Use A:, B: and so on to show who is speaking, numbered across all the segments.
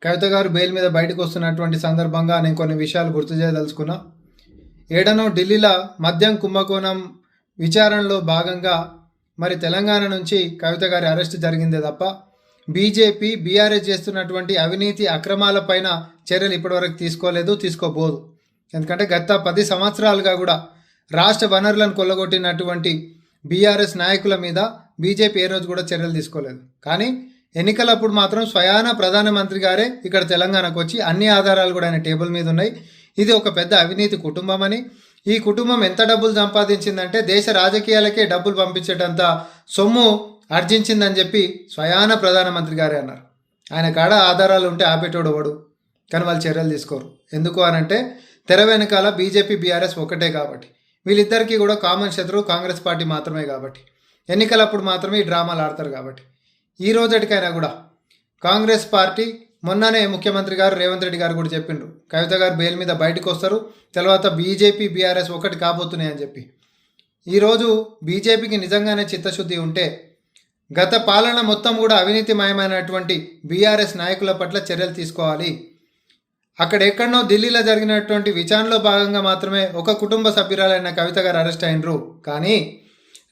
A: కవిత గారు బెయిల్ మీద బయటకు వస్తున్నటువంటి సందర్భంగా నేను కొన్ని విషయాలు గుర్తు చేయదలుచుకున్నా. ఏడనో ఢిల్లీలో మద్యం కుంభకోణం విచారణలో భాగంగా మరి తెలంగాణ నుంచి కవిత గారి అరెస్ట్ జరిగిందే తప్ప బీజేపీ బీఆర్ఎస్ చేస్తున్నటువంటి అవినీతి అక్రమాలపైన చర్యలు ఇప్పటివరకు తీసుకోలేదు, తీసుకోబోదు. ఎందుకంటే గత 10 సంవత్సరాలుగా కూడా రాష్ట్ర వనరులను కొల్లగొట్టినటువంటి బీఆర్ఎస్ నాయకుల మీద బీజేపీ ఏ రోజు కూడా చర్యలు తీసుకోలేదు. కానీ ఎన్నికలప్పుడు మాత్రం స్వయాన ప్రధానమంత్రి గారే ఇక్కడ తెలంగాణకు వచ్చి అన్ని ఆధారాలు కూడా ఆయన టేబుల్ మీద ఉన్నాయి. ఇది ఒక పెద్ద అవినీతి కుటుంబం అని, ఈ కుటుంబం ఎంత డబ్బులు సంపాదించిందంటే దేశ రాజకీయాలకే డబ్బులు పంపించేటంత సొమ్ము ఆర్జించిందని చెప్పి స్వయాన ప్రధానమంత్రి గారే అన్నారు. ఆయన కాడ ఆధారాలు ఉంటే ఆపేటోడు వాడు, కానీ వాళ్ళు చర్యలు తీసుకోరు. ఎందుకు అనంటే తెర వెనకాల బీజేపీ బీఆర్ఎస్ ఒకటే కాబట్టి, వీళ్ళిద్దరికీ కూడా కామన్ శత్రువు కాంగ్రెస్ పార్టీ మాత్రమే కాబట్టి, ఎన్నికలప్పుడు మాత్రమే ఈ డ్రామాలు ఆడతారు కాబట్టి. ఈ రోజటికైనా కూడా కాంగ్రెస్ పార్టీ మొన్ననే ముఖ్యమంత్రి గారు రేవంత్ రెడ్డి గారు కూడా చెప్పిండ్రు, కవిత గారు బెయిల్ మీద బయటకు వస్తారు, తర్వాత బీజేపీ బీఆర్ఎస్ ఒకటి కాబోతున్నాయి అని చెప్పి. ఈరోజు బీజేపీకి నిజంగానే చిత్తశుద్ధి ఉంటే గత పాలన మొత్తం కూడా అవినీతిమయమైనటువంటి బీఆర్ఎస్ నాయకుల పట్ల చర్యలు తీసుకోవాలి. అక్కడ ఎక్కడనో ఢిల్లీలో జరిగినటువంటి విచారణలో భాగంగా మాత్రమే ఒక కుటుంబ సభ్యురాలైన కవిత గారు అరెస్ట్ అయినరు. కానీ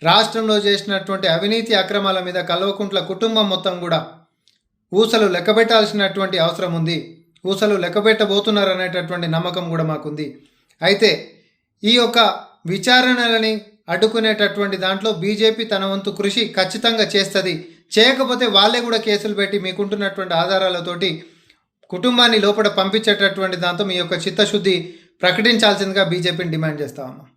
A: రాష్ట్రంలో చేసినటువంటి అవినీతి అక్రమాల మీద కల్వకుంట్ల కుటుంబం మొత్తం కూడా ఊసలు లెక్కబెట్టాల్సినటువంటి అవసరం ఉంది. ఊసలు లెక్కబెట్టబోతున్నారు అనేటటువంటి నమ్మకం కూడా మాకుంది. అయితే ఈ యొక్క విచారణలని అడ్డుకునేటటువంటి దాంట్లో బీజేపీ తన వంతు కృషి ఖచ్చితంగా చేస్తుంది. చేయకపోతే వాళ్ళే కూడా కేసులు పెట్టి మీకుంటున్నటువంటి ఆధారాలతోటి కుటుంబాన్ని లోపల పంపించేటటువంటి దాంతో మీ యొక్క చిత్తశుద్ధి ప్రకటించాల్సిందిగా బీజేపీని డిమాండ్ చేస్తా ఉన్నాం.